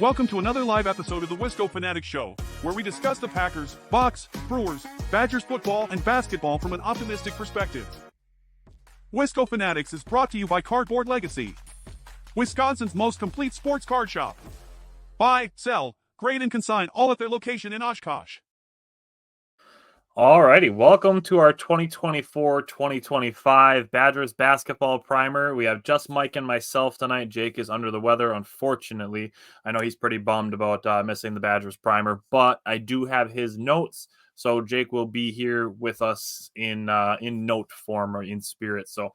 Welcome to another live episode of the Wisco Fanatics Show, where we discuss the Packers, Bucks, Brewers, Badgers football, and basketball from an optimistic perspective. Wisco Fanatics is brought to you by Cardboard Legacy, Wisconsin's most complete sports card shop. Buy, sell, grade, and consign all at their location in Oshkosh. Alrighty, welcome to our 2024-2025 Badgers basketball primer. We have just Mike and myself tonight. Jake is under the weather, unfortunately. I know he's pretty bummed about missing the Badgers primer, but I do have his notes, so Jake will be here with us in note form or in spirit. So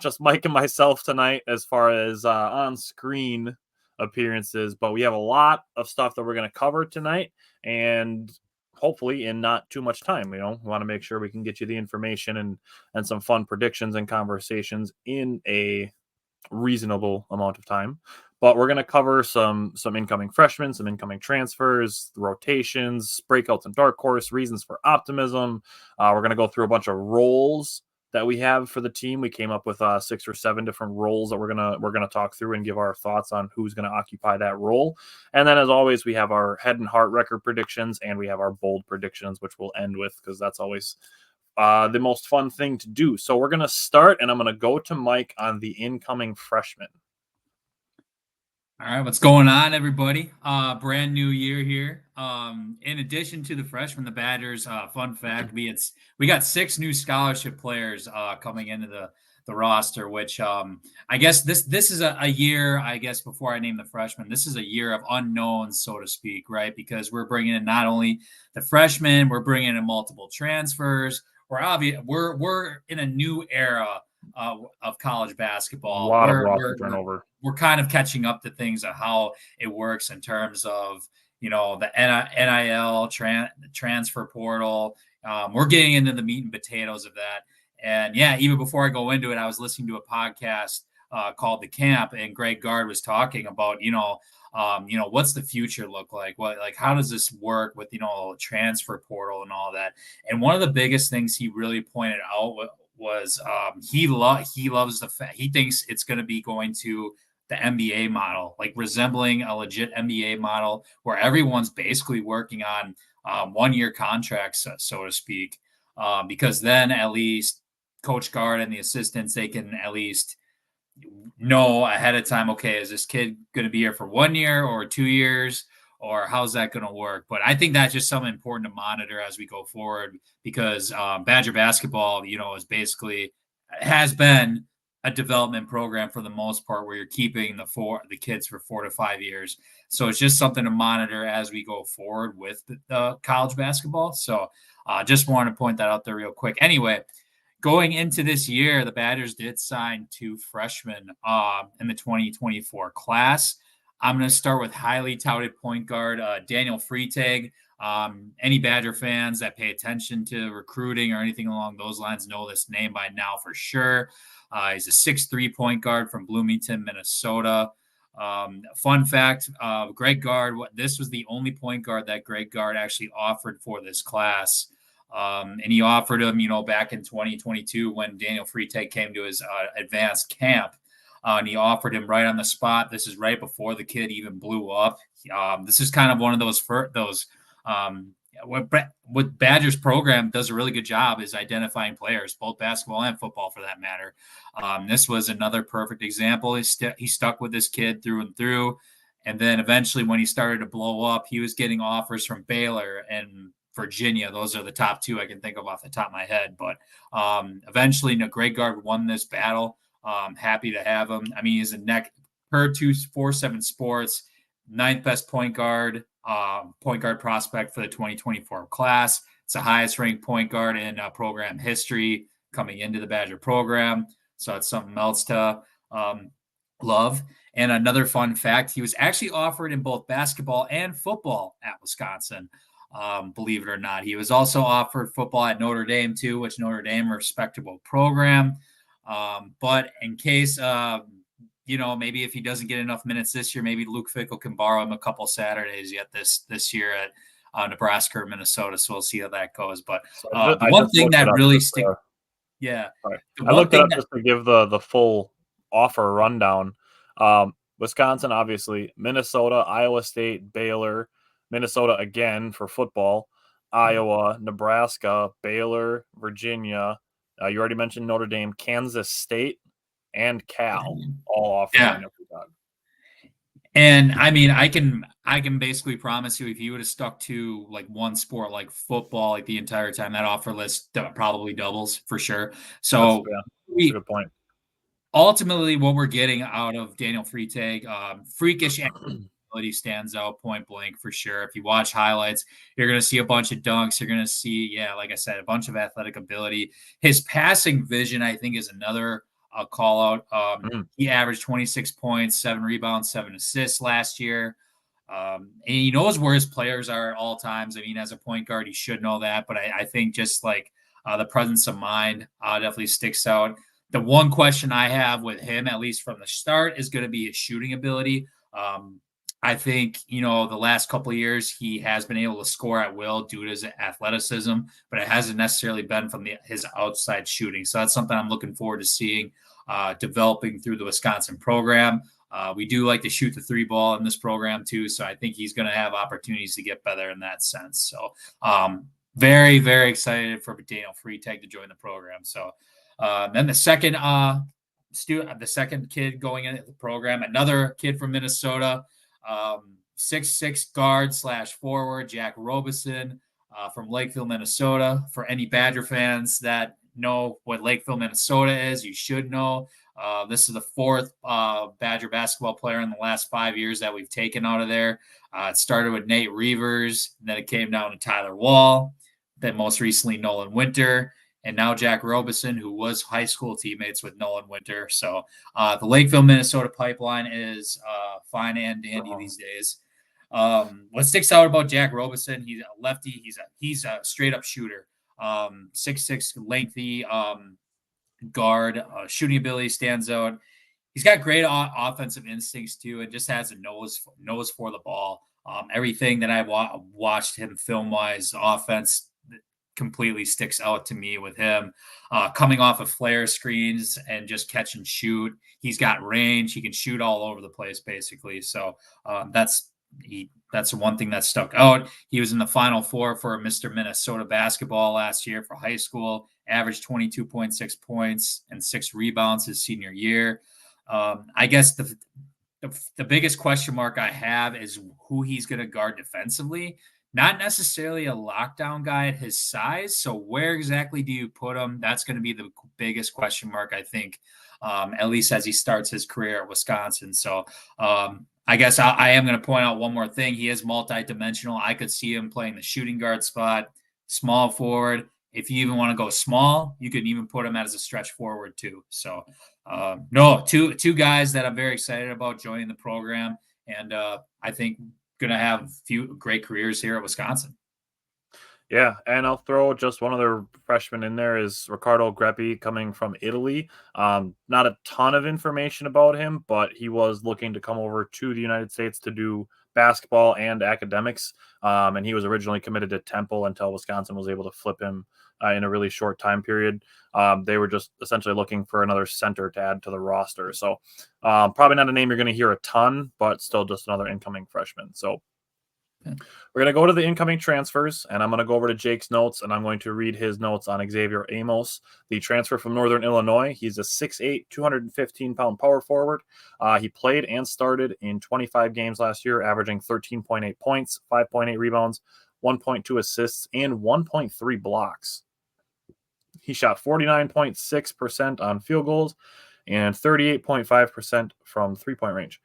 just Mike and myself tonight as far as on-screen appearances, but we have a lot of stuff that we're going to cover tonight, and hopefully in not too much time. We want to make sure we can get you the information and some fun predictions and conversations in a reasonable amount of time. But we're going to cover some incoming freshmen, some incoming transfers, rotations, breakouts and dark horse, reasons for optimism. We're going to go through a bunch of roles that we have for the team. We came up with 6 or 7 different roles that we're gonna talk through and give our thoughts on who's gonna occupy that role. And then, as always, we have our head and heart record predictions, and we have our bold predictions, which we'll end with because that's always the most fun thing to do. So we're gonna start, and I'm gonna go to Mike on the incoming freshman. All right, what's going on, everybody? Brand new year here. In addition to the freshmen, the Badgers, fun fact, we got 6 new scholarship players coming into the roster, which I guess this is a year, I guess, before I name the freshmen, this is a year of unknowns, so to speak, right? Because we're bringing in not only the freshmen, we're bringing in multiple transfers. We're in a new era of college basketball. A lot of roster turnover. We're kind of catching up to things of how it works in terms of, the NIL transfer portal. We're getting into the meat and potatoes of that. And yeah, even before I go into it, I was listening to a podcast called The Camp, and Greg Gard was talking about, what's the future look like? How does this work with, transfer portal and all that? And one of the biggest things he really pointed out was he loves the fact he thinks it's going to be going to the NBA model, like resembling a legit NBA model where everyone's basically working on 1-year contracts, so to speak, because then at least Coach Gard and the assistants, they can at least know ahead of time, okay, is this kid going to be here for 1 year or 2 years, or how's that going to work? But I think that's just something important to monitor as we go forward, because Badger basketball, has been a development program for the most part, where you're keeping the kids for 4 to 5 years. So it's just something to monitor as we go forward with the college basketball. So just wanted to point that out there real quick. Anyway, going into this year, the Badgers did sign 2 freshmen in the 2024 class. I'm going to start with highly touted point guard Daniel Freitag. Any Badger fans that pay attention to recruiting or anything along those lines know this name by now for sure. He's a 6'3" point guard from Bloomington, Minnesota. Fun fact, Greg Gard, this was the only point guard that Greg Gard actually offered for this class. And he offered him, back in 2022 when Daniel Freitag came to his advanced camp. And he offered him right on the spot. This is right before the kid even blew up. This is kind of one of those what Badgers program does a really good job is identifying players, both basketball and football for that matter. This was another perfect example. He stuck with this kid through and through. And then eventually when he started to blow up, he was getting offers from Baylor and Virginia. Those are the top 2 I can think of off the top of my head. But eventually, Greg Gard won this battle. Happy to have him. I mean, he's a per 247 Sports, 9th best point guard prospect for the 2024 class. It's the highest ranked point guard in program history coming into the Badger program. So it's something else to love. And another fun fact, he was actually offered in both basketball and football at Wisconsin. Believe it or not, he was also offered football at Notre Dame too, which Notre Dame, a respectable program. But in case, maybe if he doesn't get enough minutes this year, maybe Luke Fickell can borrow him a couple Saturdays yet this year at Nebraska or Minnesota. So we'll see how that goes. But the one thing that really sticks, I looked it up just to give the full offer rundown. Wisconsin, obviously, Minnesota, Iowa State, Baylor, Minnesota again for football, Iowa, Nebraska, Baylor, Virginia. You already mentioned Notre Dame, Kansas State, and Cal, all off from Yeah. Daniel Freitag. And I mean, I can basically promise you, if you would have stuck to like one sport like football like the entire time, that offer list probably doubles for sure. So That's a good point. Ultimately, what we're getting out of Daniel Freitag, freakish ability stands out point blank for sure. If you watch highlights, you're going to see a bunch of dunks. You're going to see, like I said, a bunch of athletic ability. His passing vision, I think, is another call out. He averaged 26 points, 7 rebounds, 7 assists last year. And he knows where his players are at all times. I mean, as a point guard, he should know that. But I think just like the presence of mind definitely sticks out. The one question I have with him, at least from the start, is going to be his shooting ability. I think, the last couple of years, he has been able to score at will due to his athleticism, but it hasn't necessarily been from his outside shooting. So that's something I'm looking forward to seeing developing through the Wisconsin program. We do like to shoot the 3 ball in this program too. So I think he's going to have opportunities to get better in that sense. So very, very excited for Daniel Freitag to join the program. So then the second the second kid going into the program, another kid from Minnesota, 6'6" guard / forward, Jack Robeson from Lakeville, Minnesota. For any Badger fans that know what Lakeville, Minnesota is, you should know. This is the 4th Badger basketball player in the last 5 years that we've taken out of there. It started with Nate Reavers, then it came down to Tyler Wall, then most recently Nolan Winter, and now Jack Robeson, who was high school teammates with Nolan Winter. So the Lakeville, Minnesota pipeline is fine and dandy these days. What sticks out about Jack Robeson, he's a lefty. He's a straight up shooter. 6'6", lengthy guard. Shooting ability stands out. He's got great offensive instincts too, and just has a nose for the ball. Everything that I've watched him film wise, offense completely sticks out to me with him. Coming off of flare screens and just catch and shoot. He's got range. He can shoot all over the place basically. So that's the one thing that stuck out. He was in the Final Four for Mr. Minnesota basketball last year for high school, averaged 22.6 points and 6 rebounds his senior year. I guess the biggest question mark I have is who he's going to guard defensively. Not necessarily a lockdown guy at his size. So where exactly do you put him? That's going to be the biggest question mark, I think, at least as he starts his career at Wisconsin. So I guess I am going to point out one more thing. He is multi-dimensional. I could see him playing the shooting guard spot, small forward. If you even want to go small, you can even put him as a stretch forward too. So two guys that I'm very excited about joining the program. And I think going to have a few great careers here at Wisconsin. Yeah, and I'll throw just one other freshman in there is Riccardo Greppi coming from Italy. Not a ton of information about him, but he was looking to come over to the United States to do basketball and academics. And he was originally committed to Temple until Wisconsin was able to flip him in a really short time period. They were just essentially looking for another center to add to the roster. So probably not a name you're going to hear a ton, but still just another incoming freshman. So we're going to go to the incoming transfers, and I'm going to go over to Jake's notes, and I'm going to read his notes on Xavier Amos, the transfer from Northern Illinois. He's a 6'8", 215-pound power forward. He played and started in 25 games last year, averaging 13.8 points, 5.8 rebounds, 1.2 assists, and 1.3 blocks. He shot 49.6% on field goals and 38.5% from three-point range.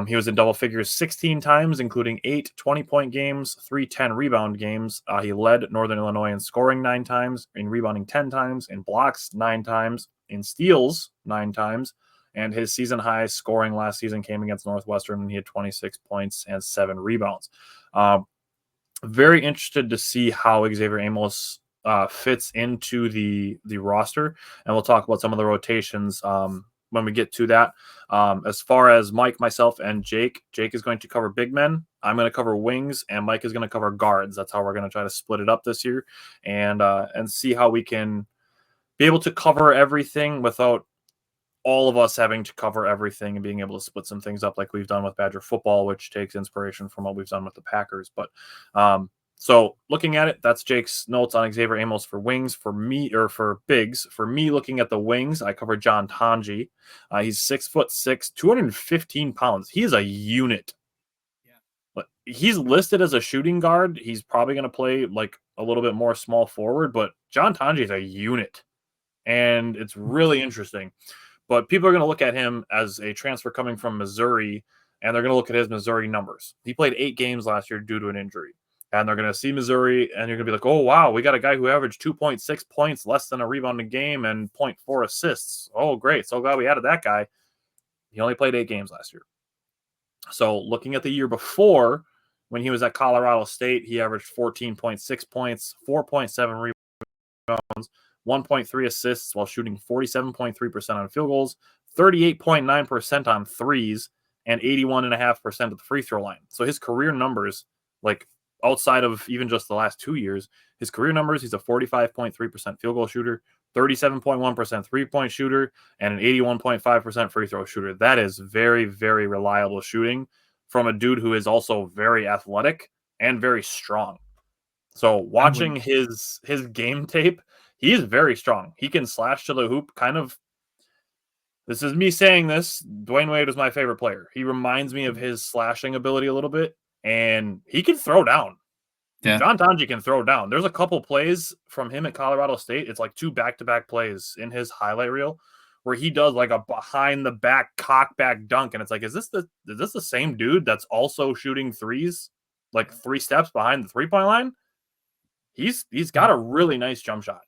He was in double figures 16 times, including 8 20-point games, 3 10-rebound games. He led Northern Illinois in scoring 9 times, in rebounding 10 times, in blocks 9 times, in steals 9 times, and his season high scoring last season came against Northwestern, and he had 26 points and 7 rebounds. Very interested to see how Xavier Amos fits into the roster, and we'll talk about some of the rotations when we get to that. As far as Mike, myself, and Jake is going to cover big men. I'm going to cover wings, and Mike is going to cover guards. That's how we're going to try to split it up this year, and see how we can be able to cover everything without all of us having to cover everything and being able to split some things up like we've done with Badger football, which takes inspiration from what we've done with the Packers. But so looking at it, that's Jake's notes on Xavier Amos for wings. For me, or for bigs, for me, looking at the wings, I covered John Tanji. He's 6'6", 215 pounds. He is a unit. But he's listed as a shooting guard. He's probably going to play like a little bit more small forward, but John Tanji is a unit. And it's really interesting. But people are going to look at him as a transfer coming from Missouri, and they're going to look at his Missouri numbers. He played 8 games last year due to an injury. And they're going to see Missouri, and you're going to be like, oh, wow, we got a guy who averaged 2.6 points, less than a rebound a game, and 0.4 assists. Oh, great. So glad we added that guy. He only played 8 games last year. So looking at the year before, when he was at Colorado State, he averaged 14.6 points, 4.7 rebounds, 1.3 assists while shooting 47.3% on field goals, 38.9% on threes, and 81.5% at the free throw line. So his career numbers, like outside of even just the last 2 years, his career numbers, he's a 45.3% field goal shooter, 37.1% three-point shooter, and an 81.5% free throw shooter. That is very, very reliable shooting from a dude who is also very athletic and very strong. So watching his game tape, he is very strong. He can slash to the hoop kind of. This is me saying this. Dwayne Wade was my favorite player. He reminds me of his slashing ability a little bit, and he can throw down. Yeah. John Tanji can throw down. There's a couple plays from him at Colorado State. It's like 2 back-to-back plays in his highlight reel where he does like a behind-the-back cock-back dunk, and it's like, is this the same dude that's also shooting threes, like 3 steps behind the three-point line? He's got a really nice jump shot.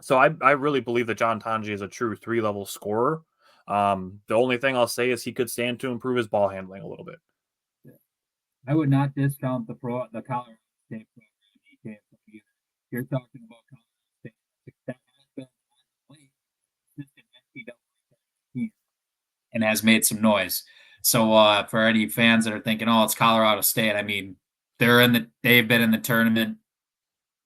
So I really believe that John Tanji is a true 3-level scorer. The only thing I'll say is he could stand to improve his ball handling a little bit. I would not discount the Colorado State program he came from either. You're talking about Colorado State that has been on and has made some noise. So for any fans that are thinking, oh, it's Colorado State, I mean, they've been in the tournament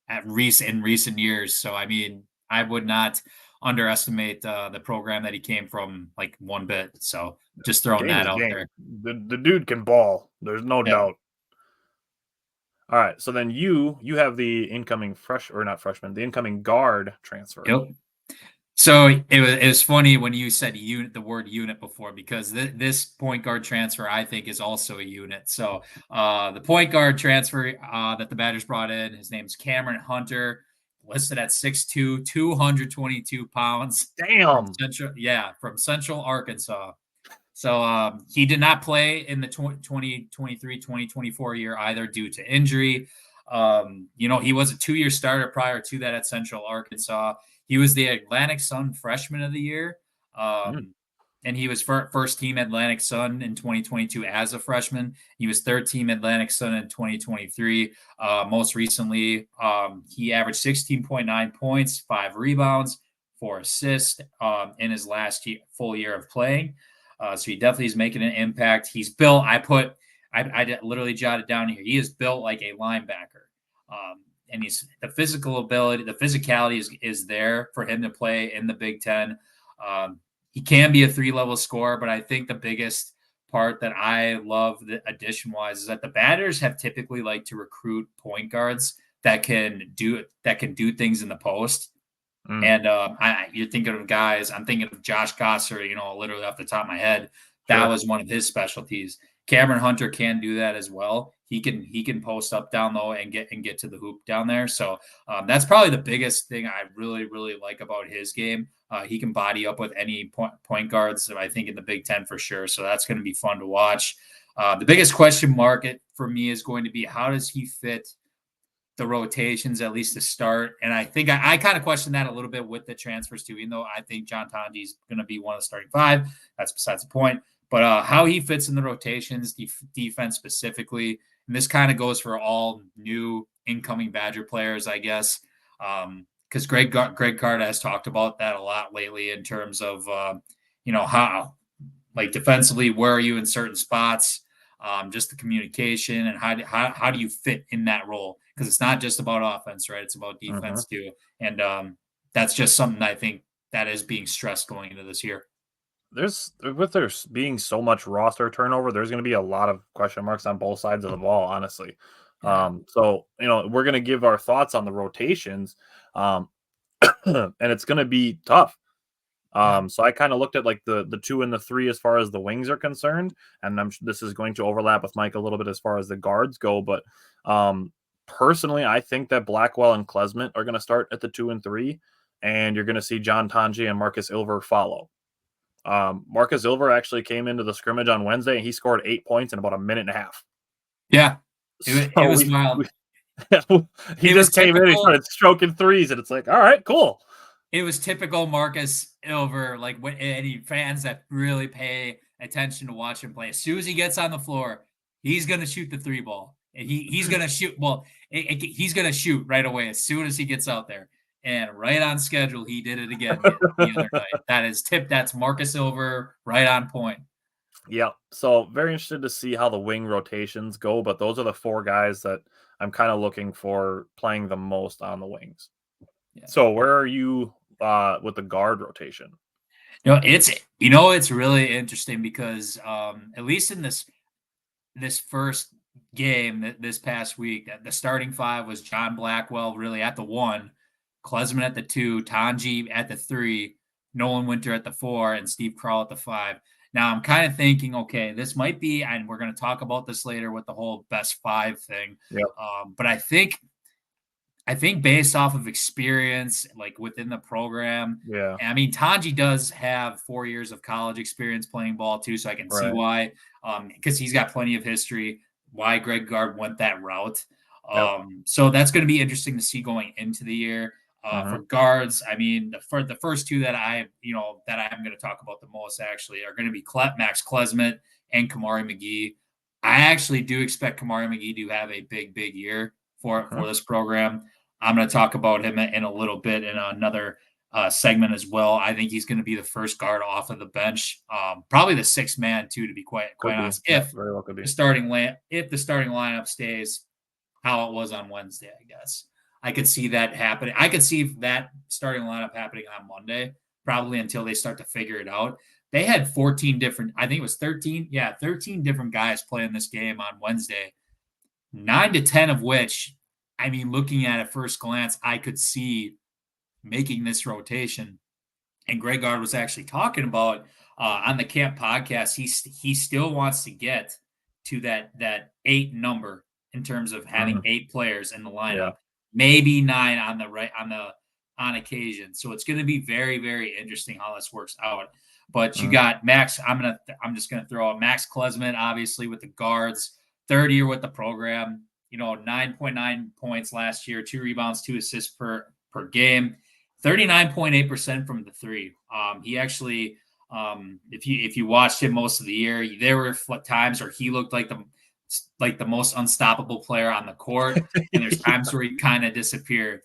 in recent years. So I mean, I would not underestimate the program that he came from like one bit. So just throwing that out there. The dude can ball. There's no doubt. All right. So then you have the incoming the incoming guard transfer. Yep. So it was funny when you said the word unit before, because this point guard transfer, I think, is also a unit. So the point guard transfer that the Badgers brought in, his name's Cameron Hunter, listed at 6'2", 222 pounds. Damn. From Central Arkansas. So he did not play in the 2023-2024 year either due to injury. He was a 2-year starter prior to that at Central Arkansas. He was the Atlantic Sun Freshman of the Year, and he was first team Atlantic Sun in 2022 as a freshman. He was third team Atlantic Sun in 2023. Most recently, he averaged 16.9 points, 5 rebounds, 4 assists in his last full year of playing. So he definitely is making an impact. He's built. I literally jotted down here. He is built like a linebacker. And the physical ability, the physicality is there for him to play in the Big Ten. He can be a 3-level scorer, but I think the biggest part that I love the addition-wise is that the Badgers have typically liked to recruit point guards that can do things in the post. And you're thinking of guys. I'm thinking of Josh Gosser. Literally off the top of my head, that was one of his specialties. Cameron Hunter can do that as well. He can post up down low and get to the hoop down there. So that's probably the biggest thing I really, really like about his game. He can body up with any point guards, I think, in the Big Ten for sure. So that's going to be fun to watch. The biggest question mark for me is going to be, how does he fit the rotations, at least to start? And I think I kind of question that a little bit with the transfers too, even though I think John Tanji is going to be one of the starting 5. That's besides the point. But how he fits in the rotations, defense specifically, and this kind of goes for all new incoming Badger players, I guess, because Greg Gard has talked about that a lot lately in terms of, how, like, defensively, where are you in certain spots, just the communication, and how do you fit in that role? Because it's not just about offense, right? It's about defense too. And that's just something I think that is being stressed going into this year. With there being so much roster turnover, there's going to be a lot of question marks on both sides of the ball, honestly. Yeah. So we're going to give our thoughts on the rotations, and it's going to be tough. So I kind of looked at like the 2 and the 3 as far as the wings are concerned, and this is going to overlap with Mike a little bit as far as the guards go. But personally, I think that Blackwell and Klesmit are going to start at the 2 and 3, and you're going to see John Tonji and Marcus Ilver follow. Marcus Ilver actually came into the scrimmage on Wednesday, and he scored 8 points in about a minute and a half. Yeah, it was wild. He just came in, he started stroking threes, and it's like, all right, cool. It was typical Marcus Ilver, like any fans that really pay attention to watch him play. As soon as he gets on the floor, he's going to shoot the 3 ball. And he's going to shoot. Well, he's going to shoot right away as soon as he gets out there. And right on schedule, he did it again the other night. That's Marcus Ilver, right on point. Yeah. So very interested to see how the wing rotations go, but those are the 4 guys that I'm kind of looking for playing the most on the wings. Yeah. So where are you with the guard rotation? It's really interesting because at least in this first game this past week, the starting 5 was John Blackwell really at the 1, Klesmit at the 2, Tonji at the 3, Nolan Winter at the 4, and Steve Krall at the 5. Now I'm kind of thinking, okay, this might be, and we're going to talk about this later with the whole best 5 thing. Yep. But I think based off of experience, like within the program, I mean, Tonji does have 4 years of college experience playing ball too, so I can see why, because he's got plenty of history, why Greg Gard went that route. So that's going to be interesting to see going into the year. For guards, I mean, the first 2 that I'm going to talk about the most actually are going to be Max Klesmit and Kamari McGee. I actually do expect Kamari McGee to have a big year for this program. I'm going to talk about him in a little bit in another segment as well. I think he's going to be the first guard off of the bench, probably the 6th man too, to be quite honest. If the starting lineup stays how it was on Wednesday, I guess I could see that happening. I could see that starting lineup happening on Monday, probably until they start to figure it out. They had 14 different, I think it was 13 different guys playing this game on Wednesday, 9 to 10 of which, I mean, looking at it first glance, I could see making this rotation. And Greg Gard was actually talking about on the camp podcast, he still wants to get to that 8 number in terms of having 8 players in the lineup, maybe 9 on occasion. So it's going to be very, very interesting how this works out. But you got Max. I'm just gonna throw out Max Klesmit, obviously with the guards, 3rd year with the program. 9.9 points last year, 2 rebounds, 2 assists per game, 39.8% from the 3. He actually, if you watched him most of the year, there were times where he looked like the most unstoppable player on the court, and there's times where he kind of disappeared.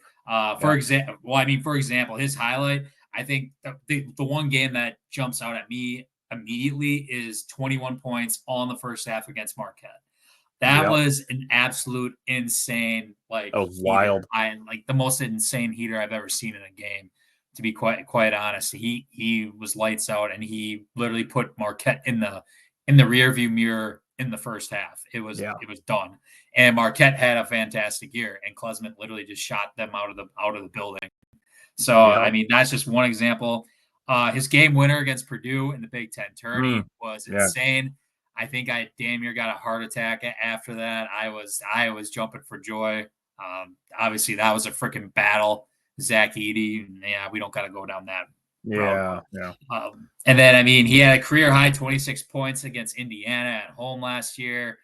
For example, his highlight, I think the one game that jumps out at me immediately is 21 points all in the first half against Marquette. That was an absolute insane, wild. The most insane heater I've ever seen in a game, to be quite honest. He was lights out, and he literally put Marquette in the rearview mirror in the first half. It was done. And Marquette had a fantastic year, and Klesmit literally just shot them out of the building. So I mean, that's just one example. His game winner against Purdue in the Big Ten tourney was insane. I think I damn near got a heart attack after that. I was jumping for joy. Obviously, that was a freaking battle. Zach Edey. Yeah, we don't got to go down that route. And then, I mean, he had a career high 26 points against Indiana at home last year.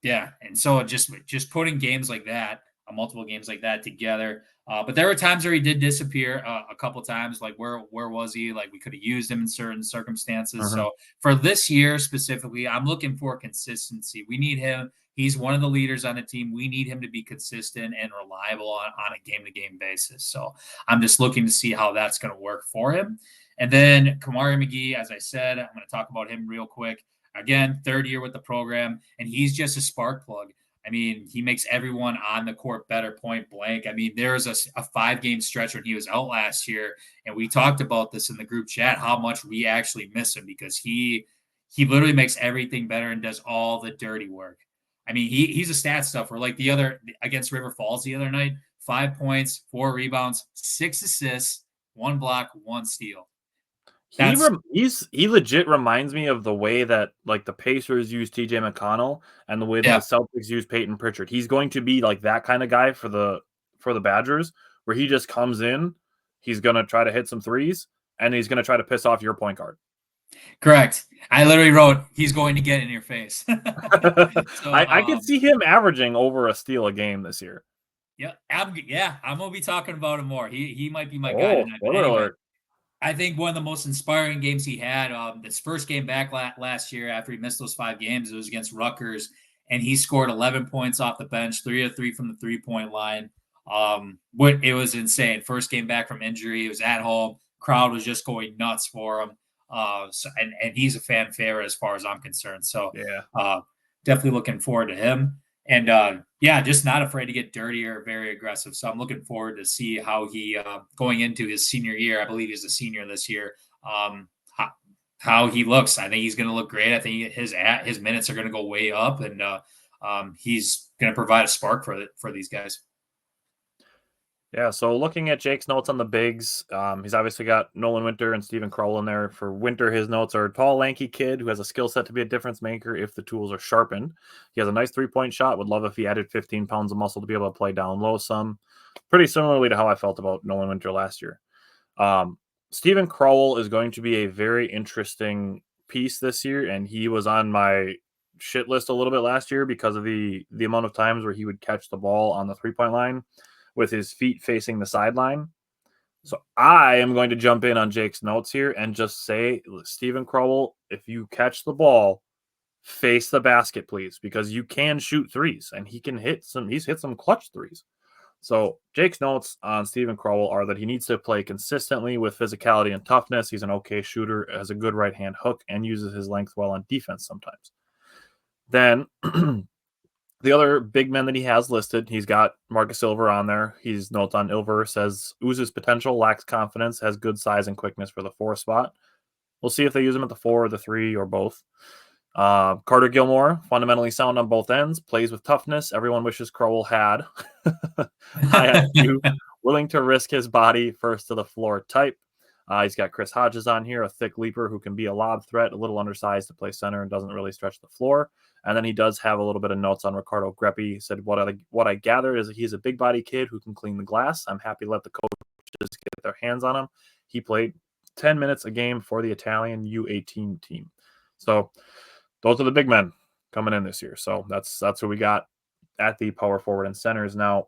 And so just putting games like that, multiple games like that together. But there were times where he did disappear a couple times. Like where was he? Like we could have used him in certain circumstances. So for this year specifically, I'm looking for consistency. We need him. He's one of the leaders on the team. We need him to be consistent and reliable on a game-to-game basis. So I'm just looking to see how that's going to work for him. And then Kamari McGee, as I said, I'm going to talk about him real quick. Again, 3rd year with the program, and he's just a spark plug. I mean, he makes everyone on the court better point blank. I mean, there's a 5-game stretch when he was out last year, and we talked about this in the group chat, how much we actually miss him because he literally makes everything better and does all the dirty work. I mean, he's a stat stuffer. Like the other against River Falls the other night, 5 points, 4 rebounds, 6 assists, 1 block, 1 steal. He legit reminds me of the way that like the Pacers use TJ McConnell and the way that the Celtics use Peyton Pritchard. He's going to be like that kind of guy for the Badgers, where he just comes in, he's gonna try to hit some threes, and he's gonna try to piss off your point guard. Correct. I literally wrote, he's going to get in your face. So, I could see him averaging over a steal a game this year. Yeah, I'm gonna be talking about him more. He might be my guy tonight. Anyway, I think one of the most inspiring games he had, this first game back last year after he missed those 5 games, it was against Rutgers, and he scored 11 points off the bench, 3 of 3 from the 3-point line. It was insane. First game back from injury, it was at home. Crowd was just going nuts for him. And he's a fan favorite as far as I'm concerned. So definitely looking forward to him. And just not afraid to get dirty or very aggressive. So I'm looking forward to see how he going into his senior year. I believe he's a senior this year. How he looks. I think he's going to look great. I think his minutes are going to go way up, and he's going to provide a spark for these guys. Yeah, so looking at Jake's notes on the bigs, he's obviously got Nolan Winter and Steven Crowell in there. For Winter, his notes are a tall, lanky kid who has a skill set to be a difference maker if the tools are sharpened. He has a nice 3-point shot. Would love if he added 15 pounds of muscle to be able to play down low some. Pretty similarly to how I felt about Nolan Winter last year. Steven Crowell is going to be a very interesting piece this year, and he was on my shit list a little bit last year because of the amount of times where he would catch the ball on the 3-point line with his feet facing the sideline. So I am going to jump in on Jake's notes here and just say, Steven Crowell, if you catch the ball, face the basket, please, because you can shoot threes, and he's hit some clutch threes. So Jake's notes on Steven Crowell are that he needs to play consistently with physicality and toughness. He's an okay shooter, has a good right-hand hook, and uses his length well on defense sometimes. Then the other big men that he has listed, he's got Marcus Silver on there. His notes on Ilver says, oozes potential, lacks confidence, has good size and quickness for the 4 spot. We'll see if they use him at the 4 or the 3 or both. Carter Gilmore, fundamentally sound on both ends, plays with toughness. Everyone wishes Crowell had. High IQ, willing to risk his body first to the floor type. He's got Chris Hodges on here, a thick leaper who can be a lob threat, a little undersized to play center and doesn't really stretch the floor. And then he does have a little bit of notes on Ricardo Greppi. He said, what I gathered is that he's a big body kid who can clean the glass. I'm happy to let the coaches get their hands on him. He played 10 minutes a game for the Italian U18 team. So those are the big men coming in this year. So that's who we got at the power forward and centers. Now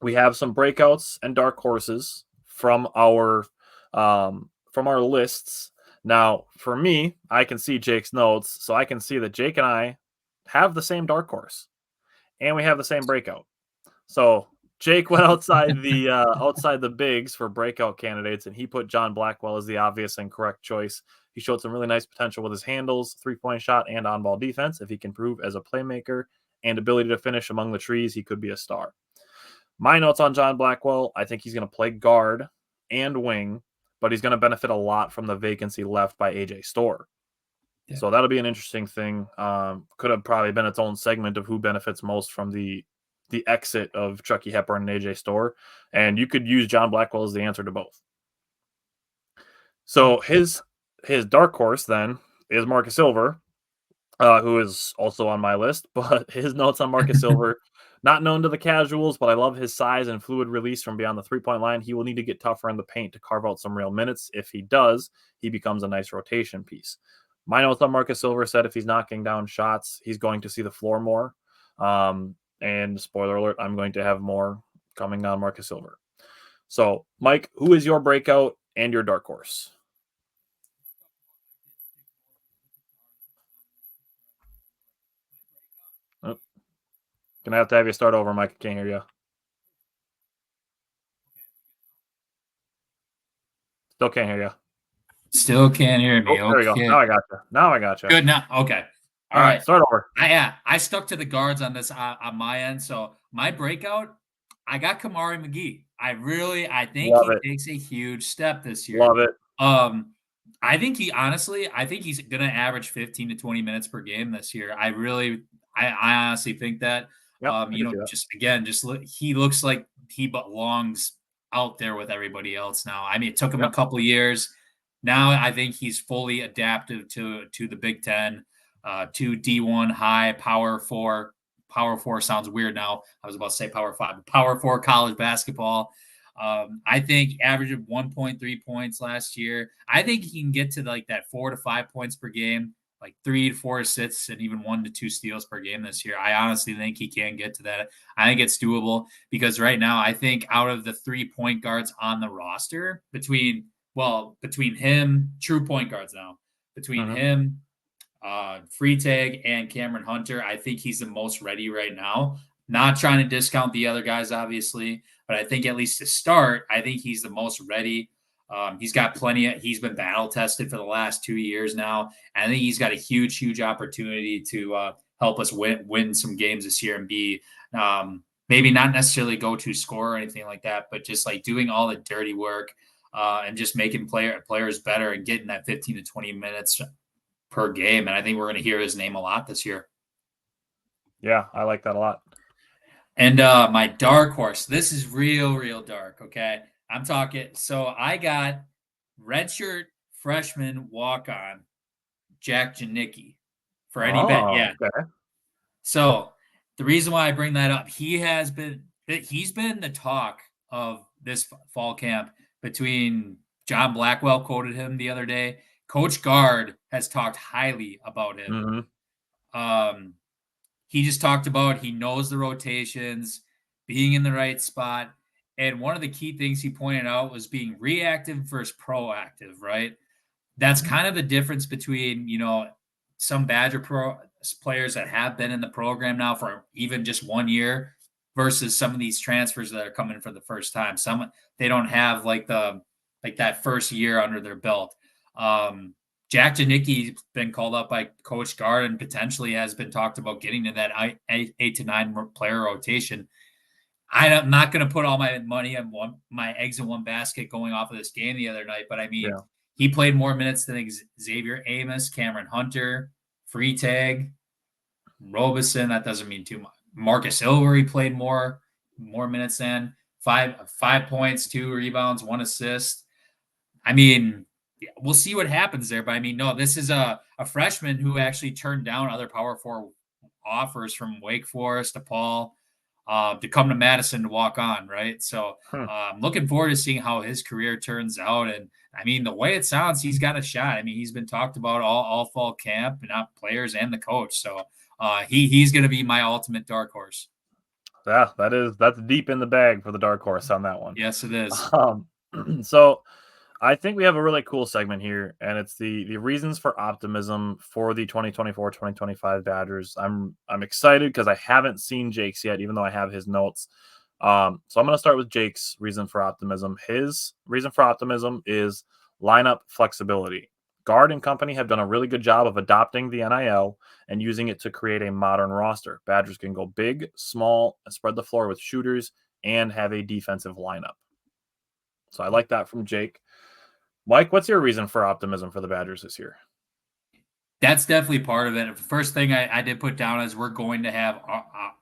we have some breakouts and dark horses from our lists. Now, for me, I can see Jake's notes, so I can see that Jake and I have the same dark horse, and we have the same breakout. So Jake went outside the bigs for breakout candidates, and he put John Blackwell as the obvious and correct choice. He showed some really nice potential with his handles, 3-point shot, and on-ball defense. If he can prove as a playmaker and ability to finish among the trees, he could be a star. My notes on John Blackwell, I think he's going to play guard and wing, but he's going to benefit a lot from the vacancy left by AJ Storr. Yeah. So that'll be an interesting thing. Could have probably been its own segment of who benefits most from the exit of Chucky Hepburn and AJ Storr. And you could use John Blackwell as the answer to both. So his dark horse then is Marcus Silver, who is also on my list, but his notes on Marcus Silver, not known to the casuals, but I love his size and fluid release from beyond the 3-point line. He will need to get tougher in the paint to carve out some real minutes. If he does, he becomes a nice rotation piece. My notes on Marcus Silver said if he's knocking down shots, he's going to see the floor more. And spoiler alert, I'm going to have more coming on Marcus Silver. So, Mike, who is your breakout and your dark horse? Gonna have to have you start over, Mike. I can't hear you. Still can't hear you. Still can't hear me. Oh, there we go. Now I got you. Good. Now, okay. All right, start over. I stuck to the guards on this on my end. So my breakout, I got Kamari McGee. I think Love he it. takes a huge step this year. Love it. I think he's gonna average 15 to 20 minutes per game this year. I honestly think that. Yep, I can see that. He looks like he belongs out there with everybody else now. I mean, it took him a Yep. couple of years. Now I think he's fully adaptive to the Big Ten, to D1 high Power 4. Power 4 sounds weird now. I was about to say Power 5, but Power 4 college basketball. I think average of 1.3 points last year. I think he can get to like that 4 to 5 points per game, like 3 to 4 assists, and even 1 to 2 steals per game this year. I honestly think he can get to that. I think it's doable because right now, I think out of the 3 point guards on the roster, between him, true point guards now, between him, Freitag, and Cameron Hunter, I think he's the most ready right now. Not trying to discount the other guys, obviously, but I think at least to start, I think he's the most ready. He's got he's been battle tested for the last 2 years now. I think he's got a huge opportunity to help us win some games this year and be maybe not necessarily go-to scorer or anything like that, but just like doing all the dirty work and just making players better and getting that 15 to 20 minutes per game. And I think we're going to hear his name a lot this year. Yeah, I like that a lot. And my dark horse, this is real dark, okay? I'm talking, so I got redshirt freshman walk-on Jack Janicki for any bet. Yeah. Okay. So the reason why I bring that up, he's been the talk of this fall camp. Between John Blackwell quoted him the other day. Coach Gard has talked highly about him. He just talked about he knows the rotations, being in the right spot. And one of the key things he pointed out was being reactive versus proactive, right? That's kind of the difference between, some Badger players that have been in the program now for even just 1 year versus some of these transfers that are coming for the first time. They don't have that first year under their belt. Jack Janicki's been called up by Coach Gard and potentially has been talked about getting to that 8 to 9 player rotation. I'm not going to put all my money on my eggs in one basket going off of this game the other night, but I mean, he played more minutes than Xavier Amos, Cameron Hunter, Freitag, Robeson. That doesn't mean too much. Marcus Ilvery played more minutes than 5 points, 2 rebounds, 1 assist. I mean, we'll see what happens there. But I mean, no, this is a freshman who actually turned down other Power 4 offers from Wake Forest, DePaul, to come to Madison to walk on, right? So I'm looking forward to seeing how his career turns out. And I mean, the way it sounds, he's got a shot. I mean, he's been talked about all fall camp, not players and the coach. So he's going to be my ultimate dark horse. Yeah, that's deep in the bag for the dark horse on that one. Yes, it is. So I think we have a really cool segment here, and it's the reasons for optimism for the 2024-2025 Badgers. I'm excited because I haven't seen Jake's yet, even though I have his notes. So I'm going to start with Jake's reason for optimism. His reason for optimism is lineup flexibility. Gard and company have done a really good job of adopting the NIL and using it to create a modern roster. Badgers can go big, small, and spread the floor with shooters and have a defensive lineup. So I like that from Jake. Mike, what's your reason for optimism for the Badgers this year? That's definitely part of it. The first thing I did put down is we're going to have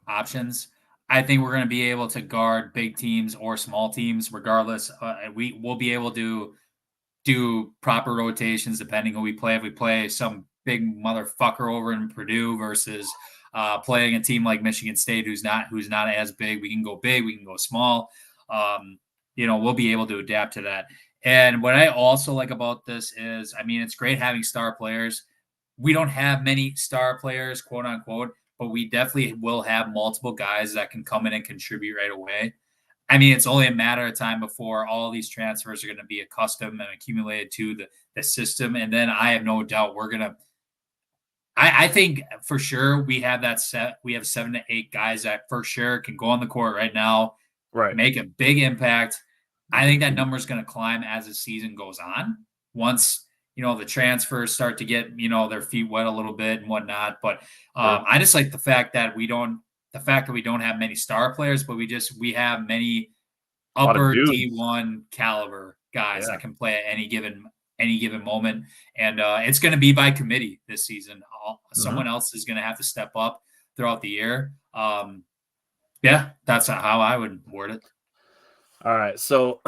options. I think we're going to be able to guard big teams or small teams regardless. We'll be able to do proper rotations depending who we play. If we play some big motherfucker over in Purdue versus playing a team like Michigan State who's not as big, we can go big, we can go small. We'll be able to adapt to that. And what I also like about this is, I mean, it's great having star players. We don't have many star players, quote unquote, but we definitely will have multiple guys that can come in and contribute right away. I mean, it's only a matter of time before all these transfers are going to be accustomed and accumulated to the system. And then I have no doubt we're going to – I think for sure we have that set. We have 7 to 8 guys that for sure can go on the court right now, right, make a big impact. I think that number is going to climb as the season goes on. Once the transfers start to get, their feet wet a little bit and whatnot. But I just like the fact that we don't have many star players, but we have many A lot of upper dudes. D1 caliber guys Yeah. that can play at any given moment. And it's going to be by committee this season. Someone else is going to have to step up throughout the year. Yeah, that's how I would word it. All right. So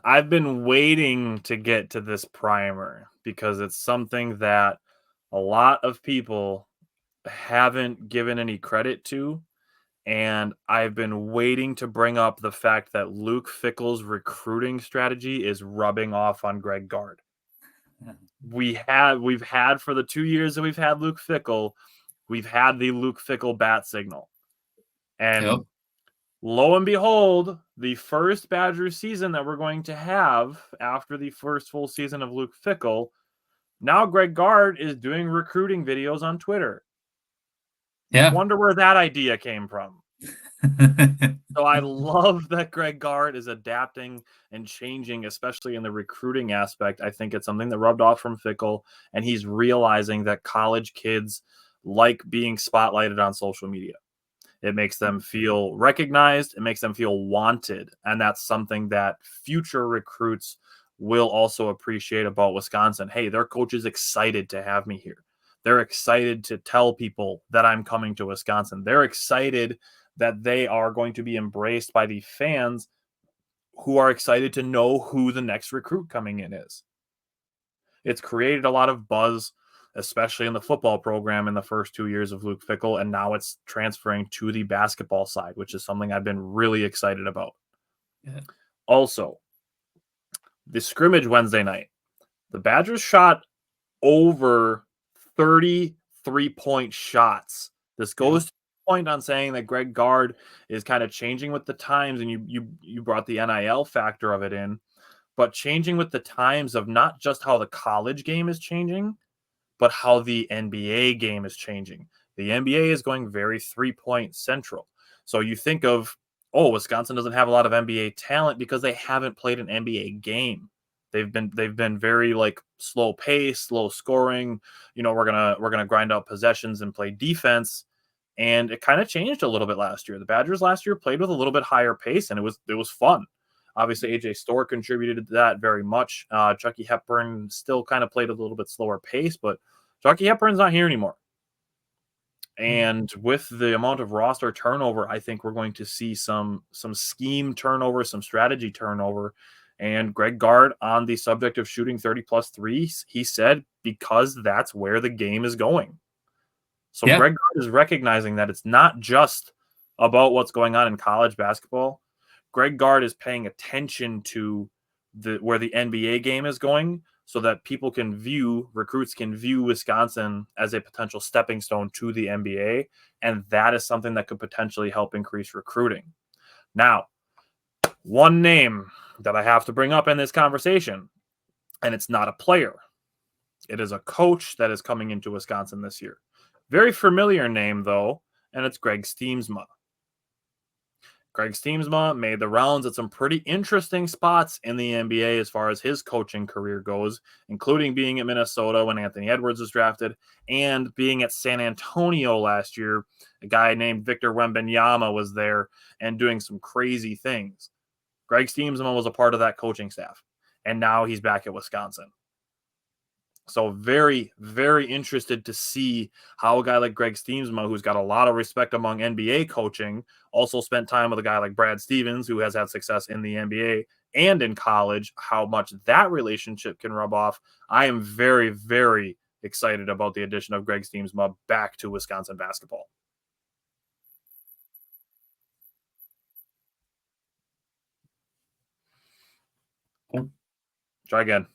I've been waiting to get to this primer because it's something that a lot of people haven't given any credit to. And I've been waiting to bring up the fact that Luke Fickell's recruiting strategy is rubbing off on Greg Gard. We've had for the 2 years that we've had Luke Fickell, we've had the Luke Fickell bat signal. And lo and behold, the first Badgers season that we're going to have after the first full season of Luke Fickell, now Greg Gard is doing recruiting videos on Twitter. Yeah. Wonder where that idea came from. So I love that Greg Gard is adapting and changing, especially in the recruiting aspect. I think it's something that rubbed off from Fickell, and he's realizing that college kids like being spotlighted on social media. It makes them feel recognized. It makes them feel wanted. And that's something that future recruits will also appreciate about Wisconsin. Hey, their coach is excited to have me here. They're excited to tell people that I'm coming to Wisconsin. They're excited that they are going to be embraced by the fans who are excited to know who the next recruit coming in is. It's created a lot of buzz, especially in the football program in the first 2 years of Luke Fickell, and now it's transferring to the basketball side, which is something I've been really excited about. Yeah. Also, the scrimmage Wednesday night, the Badgers shot over 30 3-point shots. This goes to the point on saying that Greg Gard is kind of changing with the times, and you brought the NIL factor of it in, but changing with the times of not just how the college game is changing, but how the NBA game is changing. The NBA is going very 3-point central. So you think of, Wisconsin doesn't have a lot of NBA talent because they haven't played an NBA game. They've been very like slow pace, low scoring. We're gonna grind out possessions and play defense. And it kind of changed a little bit last year. The Badgers last year played with a little bit higher pace, and it was fun. Obviously, AJ Storr contributed to that very much. Chucky Hepburn still kind of played a little bit slower pace, but Chucky Hepburn's not here anymore. And with the amount of roster turnover, I think we're going to see some scheme turnover, some strategy turnover. And Greg Gard, on the subject of shooting 30-plus threes, he said because that's where the game is going. So Greg Gard is recognizing that it's not just about what's going on in college basketball. Greg Gard is paying attention to where the NBA game is going, so that recruits can view Wisconsin as a potential stepping stone to the NBA, and that is something that could potentially help increase recruiting. Now, one name that I have to bring up in this conversation, and it's not a player. It is a coach that is coming into Wisconsin this year. Very familiar name, though, and it's Greg Stiemsma. Greg Stiemsma made the rounds at some pretty interesting spots in the NBA as far as his coaching career goes, including being at Minnesota when Anthony Edwards was drafted and being at San Antonio last year. A guy named Victor Wembanyama was there and doing some crazy things. Greg Stiemsma was a part of that coaching staff, and now he's back at Wisconsin. So very, very interested to see how a guy like Greg Stiemsma, who's got a lot of respect among NBA coaching, also spent time with a guy like Brad Stevens, who has had success in the NBA and in college, how much that relationship can rub off. I am very, very excited about the addition of Greg Stiemsma back to Wisconsin basketball. Try again.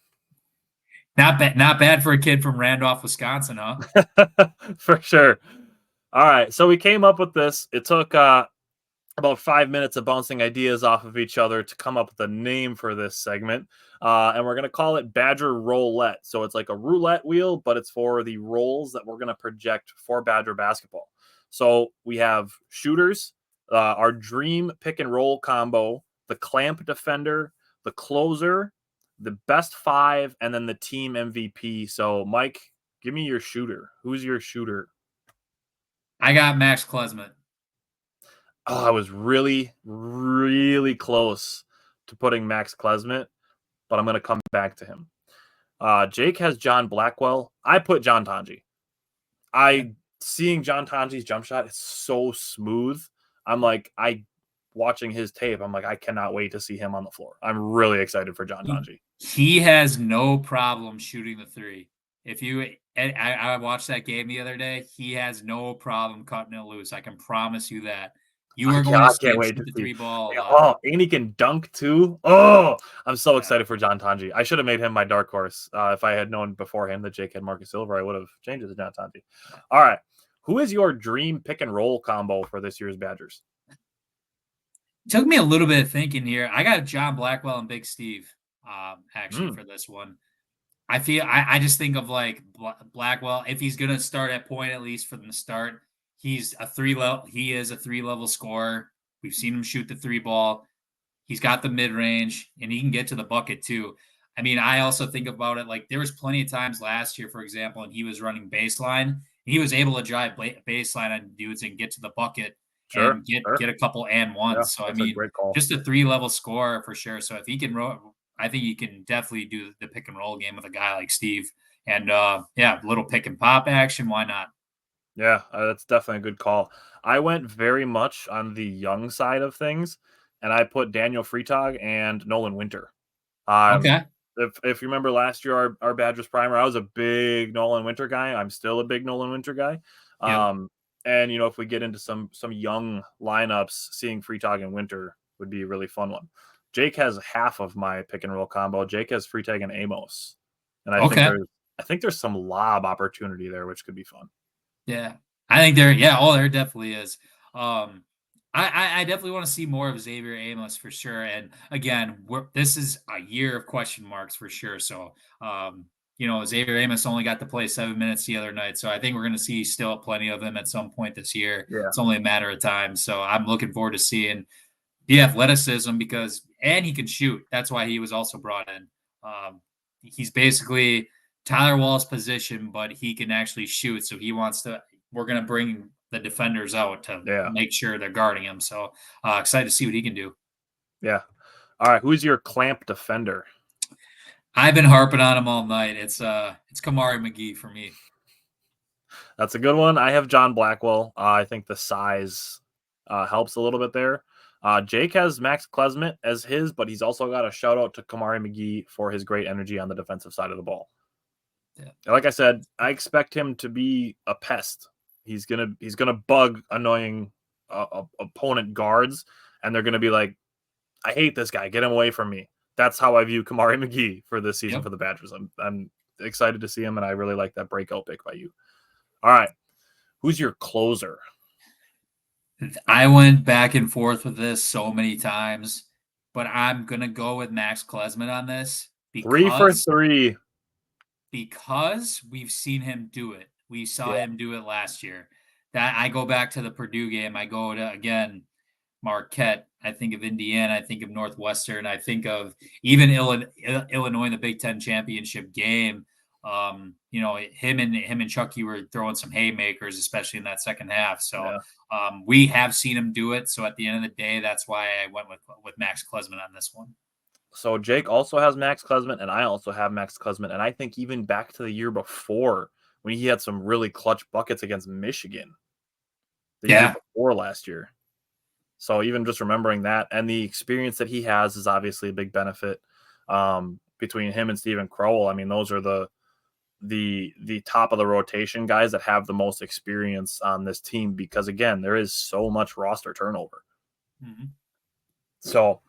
Not bad for a kid from Randolph, Wisconsin, huh? For sure. All right. So we came up with this. It took about 5 minutes of bouncing ideas off of each other to come up with a name for this segment. And we're going to call it Badger Roulette. So it's like a roulette wheel, but it's for the roles that we're going to project for Badger basketball. So we have shooters, our dream pick and roll combo, the clamp defender, the closer, the best 5 and then the team MVP. So, Mike, give me your shooter. Who's your shooter? I got Max Klesmet. Oh, I was really, really close to putting Max Klesmet, but I'm going to come back to him. Jake has John Blackwell. I put John Tanji. Seeing John Tanji's jump shot, it's so smooth. I'm like, watching his tape, I'm like, I cannot wait to see him on the floor. I'm really excited for John Tanji. He has no problem shooting the three. I watched that game the other day. He has no problem cutting it loose. I can promise you that. You are going to see him shoot the three ball. Oh, and he can dunk too. Oh, I'm so excited for John Tanji. I should have made him my dark horse. If I had known beforehand that Jake had Marcus Silver, I would have changed it to John Tanji. All right. Who is your dream pick and roll combo for this year's Badgers? It took me a little bit of thinking here. I got John Blackwell and Big Steve for this one. I just think of like Blackwell, if he's going to start at point, at least from the start, he is a 3-level scorer. We've seen him shoot the 3 ball. He's got the mid range and he can get to the bucket too. I mean, I also think about it like there was plenty of times last year, for example, and he was running baseline. He was able to drive baseline on dudes and get to the bucket and get a couple and ones. Yeah, so I mean, just a 3-level scorer for sure. So if he can I think you can definitely do the pick and roll game with a guy like Steve. And little pick and pop action. Why not? Yeah, that's definitely a good call. I went very much on the young side of things, and I put Daniel Freitag and Nolan Winter. Okay. If you remember last year, our Badgers primer, I was a big Nolan Winter guy. I'm still a big Nolan Winter guy. Yep. And if we get into some young lineups, seeing Freitag and Winter would be a really fun one. Jake has half of my pick and roll combo. Jake has Freitag and Amos, and I think there's some lob opportunity there, which could be fun. Yeah, I think there definitely is. I definitely want to see more of Xavier Amos for sure. And again, this is a year of question marks for sure. So, Xavier Amos only got to play 7 minutes the other night. So I think we're going to see still plenty of him at some point this year. Yeah. It's only a matter of time. So I'm looking forward to seeing the athleticism and he can shoot. That's why he was also brought in. He's basically Tyler Wall's position, but he can actually shoot. So we're going to bring the defenders out to make sure they're guarding him. So excited to see what he can do. Yeah. All right. Who's your clamp defender? I've been harping on him all night. It's Kamari McGee for me. That's a good one. I have John Blackwell. I think the size helps a little bit there. Jake has Max Klesmet as his, but he's also got a shout out to Kamari McGee for his great energy on the defensive side of the ball. Yeah. Like I said, I expect him to be a pest. He's gonna bug annoying opponent guards, and they're gonna be like, "I hate this guy. Get him away from me." That's how I view Kamari McGee for this season for the Badgers. I'm excited to see him, and I really like that breakout pick by you. All right, who's your closer? I went back and forth with this so many times, but I'm gonna go with Max Klesmet on this. 3 for 3. Because we've seen him do it. We saw him do it last year. That I go back to the Purdue game. I go to, again, Marquette. I think of Indiana. I think of Northwestern. I think of even Illinois in the Big Ten championship game. Him and Chucky were throwing some haymakers, especially in that second half. So we have seen him do it. So at the end of the day, that's why I went with Max Klesmet on this one. So Jake also has Max Klesmet, and I also have Max Klesmet. And I think even back to the year before, when he had some really clutch buckets against Michigan the year before last year. So even just remembering that and the experience that he has is obviously a big benefit between him and Steven Crowell. I mean, those are the top of the rotation guys that have the most experience on this team because, again, there is so much roster turnover. Mm-hmm. So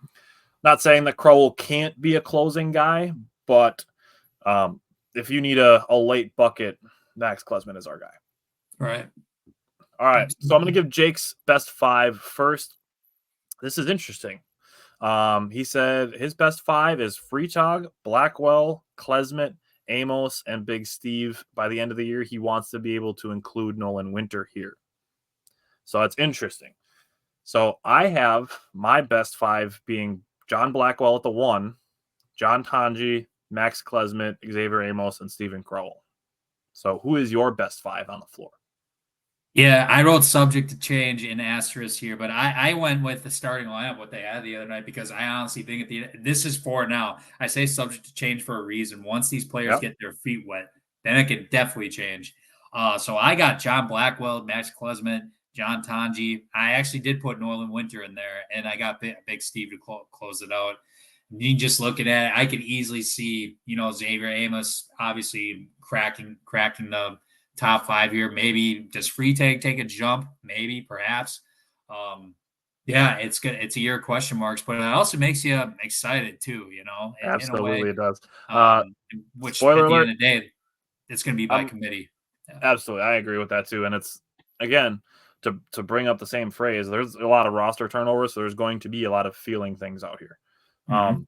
not saying that Crowell can't be a closing guy, but if you need a late bucket, Max Klesmet is our guy. Right. All right. So I'm going to give Jake's best 5 first. This is interesting. He said his best 5 is Freitag, Blackwell, Klesmet, Amos, and Big Steve. By the end of the year, he wants to be able to include Nolan Winter here. So it's interesting. So I have my best 5 being John Blackwell at the 1, John Tanji, Max Klesmit, Xavier Amos, and Stephen Crowell. So who is your best 5 on the floor? Yeah, I wrote subject to change in asterisk here, but I went with the starting lineup, what they had the other night, because I honestly think this is for now. I say subject to change for a reason. Once these players get their feet wet, then it can definitely change. So I got John Blackwell, Max Klesmit, John Tanji. I actually did put Norland Winter in there, and I got Big Steve to close it out. You just looking at it, I could easily see, Xavier Amos obviously cracking the top 5 here. Maybe does Freitag take a jump? Maybe, perhaps. Yeah, it's good. It's a year of question marks, but it also makes you excited too. Absolutely, in a way, it does. Which spoiler at the alert, end of the day, it's going to be by committee. Yeah. Absolutely, I agree with that too. And it's again to bring up the same phrase. There's a lot of roster turnover, so there's going to be a lot of feeling things out here. Mm-hmm.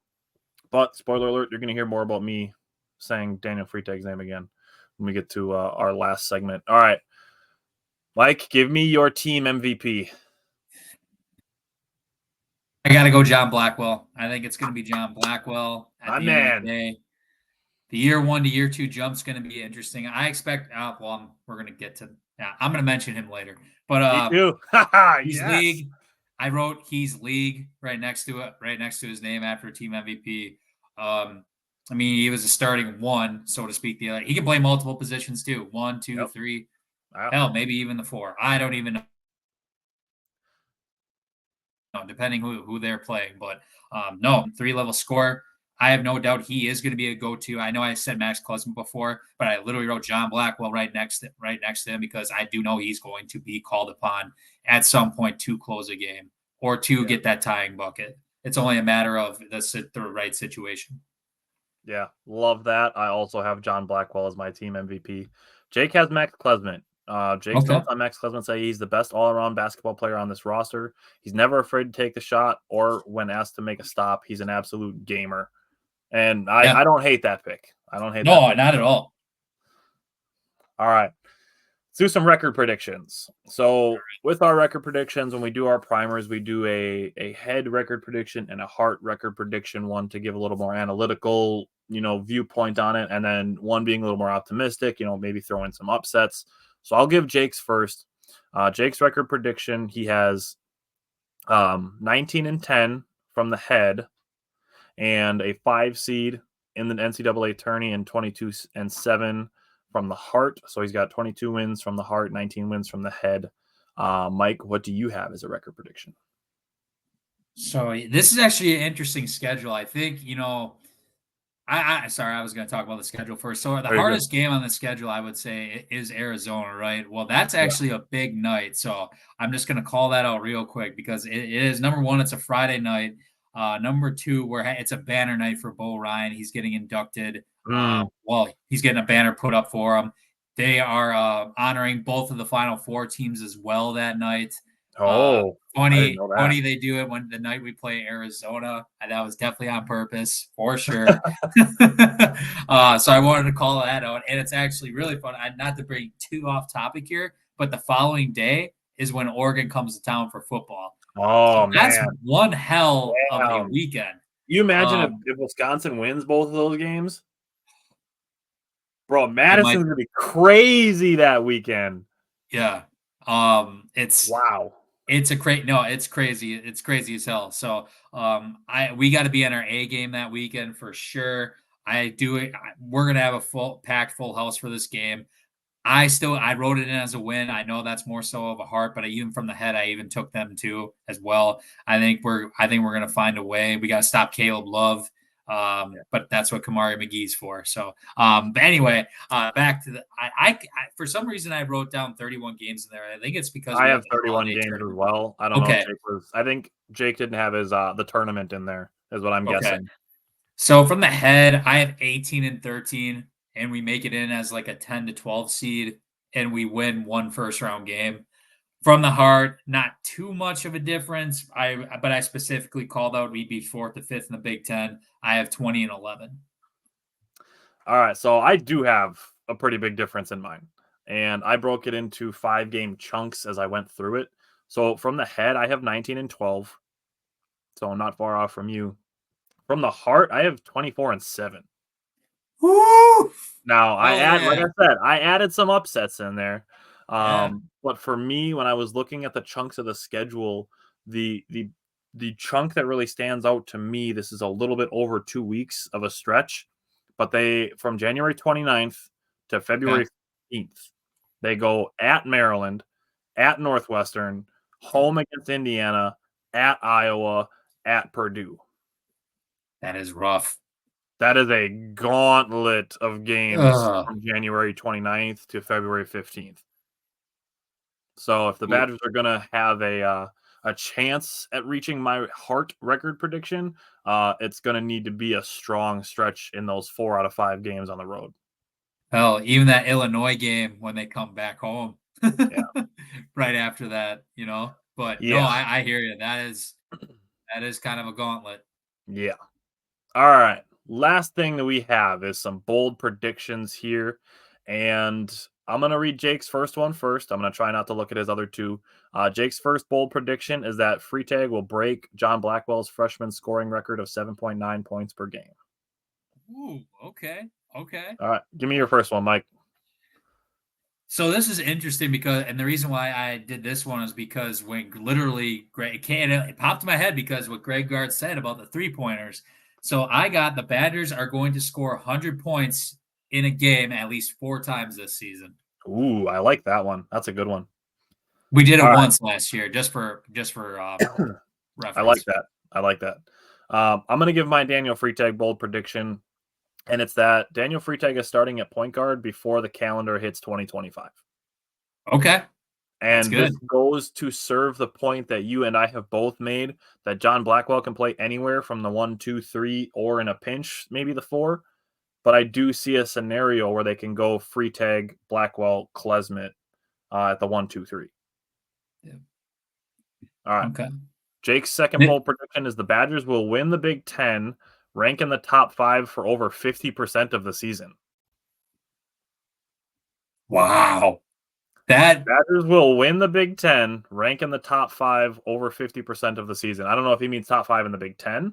But spoiler alert, you're going to hear more about me saying Daniel Freitag's name again when we get to our last segment. All right, Mike, give me your team MVP. I got to go John Blackwell. I think it's going to be John Blackwell at the end of the day. The year 1 to year 2 jump's going to be interesting. I expect. We're going to get to. Yeah, I'm going to mention him later. But Me too. he's Yes. league. I wrote he's league right next to it, right next to his name after team MVP. I mean, he was a starting 1, so to speak. He can play multiple positions too. 1, 2, 3. Wow. Hell, maybe even the 4. I don't even know. Depending who they're playing, but no, 3-level scorer. I have no doubt he is going to be a go-to. I know I said Max Klesmit before, but I literally wrote John Blackwell right next to him because I do know he's going to be called upon at some point to close a game or to get that tying bucket. It's only a matter of the right situation. Yeah, love that. I also have John Blackwell as my team MVP. Jake has Max Klesmit. Jake's notes on Max Klesmit say he's the best all-around basketball player on this roster. He's never afraid to take the shot, or when asked to make a stop, he's an absolute gamer. And I don't hate that pick. I don't hate that. No, not at all. All right. Let's do some record predictions. So with our record predictions, when we do our primers, we do a head record prediction and a heart record prediction, one to give a little more analytical, viewpoint on it, and then one being a little more optimistic, maybe throw in some upsets. So I'll give Jake's first. Jake's record prediction, he has 19-10 from the head and a 5 seed in the NCAA tourney and 22-7 from the heart. So he's got 22 wins from the heart, 19 wins from the head. Mike, what do you have as a record prediction? So this is actually an interesting schedule. I think, sorry, I was going to talk about the schedule first. So the hardest game on the schedule, I would say, is Arizona, right? Well, that's actually a big night. So I'm just going to call that out real quick because it is, number 1, it's a Friday night. Number 2, it's a banner night for Bo Ryan. He's getting inducted. He's getting a banner put up for him. They are honoring both of the Final Four teams as well that night. Funny they do it when the night we play Arizona. And that was definitely on purpose for sure. So I wanted to call that out, and it's actually really fun. Not to bring too off topic here, but the following day is when Oregon comes to town for football. So that's one hell of a weekend. You imagine if Wisconsin wins both of those games? Bro, Madison's going to be crazy that weekend. Yeah. It's wow. It's crazy. It's crazy as hell. So we got to be on our A game that weekend for sure. We're going to have a packed full house for this game. I wrote it in as a win. I know that's more so of a heart, but even from the head, I even took them too as well. I think we're going to find a way. We got to stop Caleb Love. But that's what Kamari McGee's for. So, but anyway, back to I for some reason I wrote down 31 games in there. I think it's because I have 31 games as well. I don't know. I think Jake didn't have his the tournament in there, is what I'm guessing. So from the head, I have 18-13, and we make it in as like a 10-12 seed, and we win 1 first-round game. From the heart, not too much of a difference. But I specifically called out we'd be 4th to 5th in the Big Ten. I have 20-11. All right, so I do have a pretty big difference in mine, and I broke it into 5-game chunks as I went through it. So from the head, I have 19-12, so I'm not far off from you. From the heart, I have 24-7. Woo! Now I Hell like yeah. I said, I added some upsets in there. Yeah. But for me, when I was looking at the chunks of the schedule, the chunk that really stands out to me, this is a little bit over 2 weeks of a stretch, but they from January 29th to February 15th, they go at Maryland, at Northwestern, home against Indiana, at Iowa, at Purdue. That is rough. That is a gauntlet of games Ugh. from January 29th to February 15th. So if the Yeah. Badgers are going to have a chance at reaching my heart record prediction, it's going to need to be a strong stretch in those 4 out of 5 games on the road. Hell, even that Illinois game when they come back home. Yeah. Right after that, But no, Yeah. I hear you. That is kind of a gauntlet. Yeah. All right. Last thing that we have is some bold predictions here. And I'm going to read Jake's first one first. I'm going to try not to look at his other two. Jake's first bold prediction is that Freitag will break John Blackwell's freshman scoring record of 7.9 points per game. Ooh, okay. Okay. All right. Give me your first one, Mike. So this is interesting and the reason why I did this one is because when literally it popped in my head because what Greg Gard said about the 3-pointers. So I got the Badgers are going to score 100 points in a game at least 4 times this season. Ooh, I like that one. That's a good one. We did it All right. once last year, just for reference. I like that. I like that. I'm going to give my Daniel Freitag bold prediction, and it's that Daniel Freitag is starting at point guard before the calendar hits 2025. Okay. And good. this goes to serve the point that you and I have both made, that John Blackwell can play anywhere from the 1, 2, 3, or in a pinch, maybe the 4. But I do see a scenario where they can go Freitag, Blackwell, Klesmit at the 1, 2, 3. Yeah. All right. Okay. Jake's second bold prediction is the Badgers will win the Big Ten, rank in the top 5 for over 50% of the season. Wow. Badgers will win the Big Ten, rank in the top 5 over 50% of the season. I don't know if he means top 5 in the Big Ten,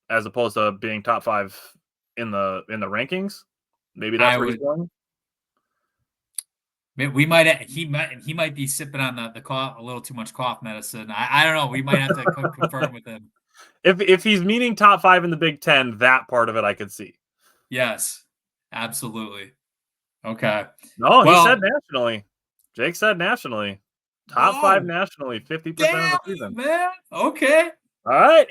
as opposed to being top 5 in the rankings. Maybe that's where he's going. He might be sipping on the cough, a little too much cough medicine. I don't know. We might have to confirm with him. If he's meaning top 5 in the Big Ten, that part of it I could see. Yes, absolutely. Okay. No, he said nationally. Jake said nationally. Top 5 nationally, 50% of the season. Man. Okay. All right.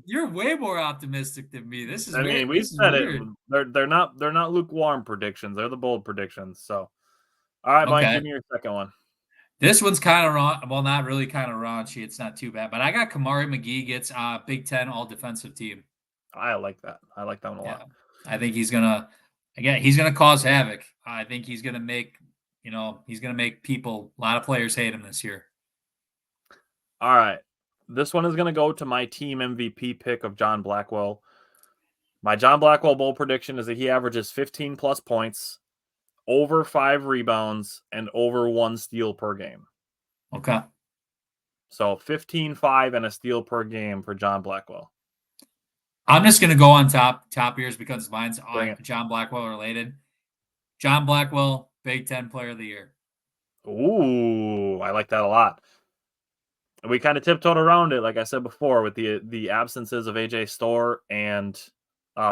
You're way more optimistic than me. This is weird. We said it. They're not lukewarm predictions. They're the bold predictions. So, all right, Mike, give me your second one. This one's kind of raw. Well, not really kind of raunchy. It's not too bad. But I got Kamari McGee gets Big Ten All Defensive Team. I like that. I like that one a lot. I think he's gonna cause havoc. I think he's gonna make people, a lot of players hate him this year. All right. This one is going to go to my team MVP pick of John Blackwell. My John Blackwell bold prediction is that he averages 15 plus points, over 5 rebounds, and over 1 steal per game. Okay. So 15, 5, and a steal per game for John Blackwell. I'm just going to go on top ears because mine's John Blackwell related. John Blackwell, Big Ten Player of the Year. Ooh, I like that a lot. We kind of tiptoed around it, like I said before, with the absences of AJ Storr and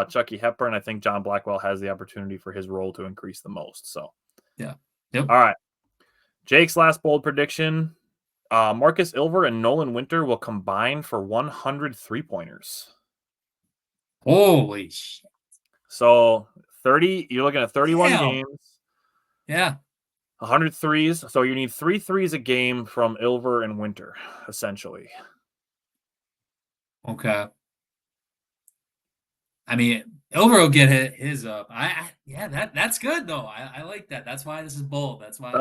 Chucky Hepburn. I think John Blackwell has the opportunity for his role to increase the most. So, yeah. Yep. All right. Jake's last bold prediction: Marcus Ilver and Nolan Winter will combine for 100 3-pointers. Holy shit! So 30. You're looking at 31 games. Yeah. 100 threes. So you need 3 threes a game from Ilver and Winter, essentially. Okay. I mean, Ilver will get his up. That's good though. I like that. That's why this is bold. That's why.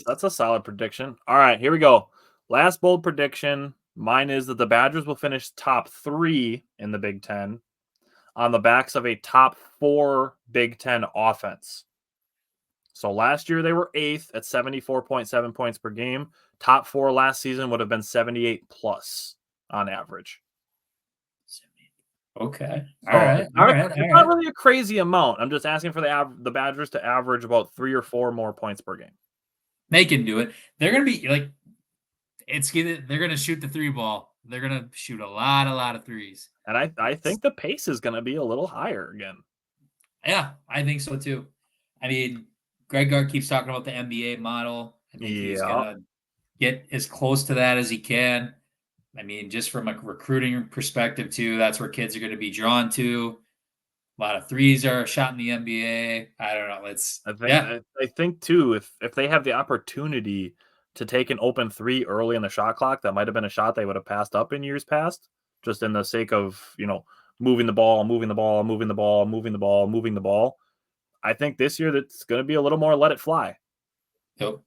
That's a solid prediction. All right, here we go. Last bold prediction. Mine is that the Badgers will finish top 3 in the Big Ten on the backs of a top 4 Big Ten offense. So last year they were 8th at 74.7 points per game. Top 4 last season would have been 78 plus on average. Okay. So All right. it's not, All right. it's not really a crazy amount. I'm just asking for the Badgers to average about 3 or 4 more points per game. They can do it. They're gonna be like they're gonna shoot the three ball. They're gonna shoot a lot of threes. And I think the pace is going to be a little higher again. Yeah, I think so too. I mean, Greg Gard keeps talking about the NBA model. I think he's Yeah. gonna get as close to that as he can. I mean, just from a recruiting perspective too, that's where kids are going to be drawn to. A lot of threes are shot in the NBA. I don't know. I think too, if they have the opportunity to take an open 3 early in the shot clock, that might have been a shot they would have passed up in years past, just in the sake of, moving the ball, moving the ball, moving the ball, moving the ball, moving the ball. I think this year that's going to be a little more let it fly. Yep.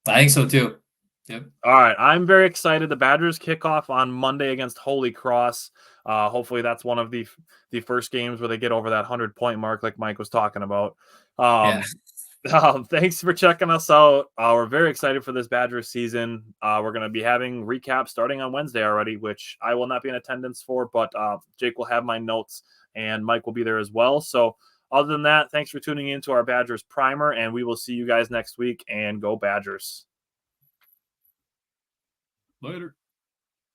I think so too. Yep. All right, I'm very excited. The Badgers kick off on Monday against Holy Cross. Hopefully, that's one of the first games where they get over that 100-point mark, like Mike was talking about. Thanks for checking us out. We're very excited for this Badgers season. We're going to be having recaps starting on Wednesday already, which I will not be in attendance for, but Jake will have my notes and Mike will be there as well. So, other than that, thanks for tuning in to our Badgers Primer, and we will see you guys next week. And go Badgers. Later.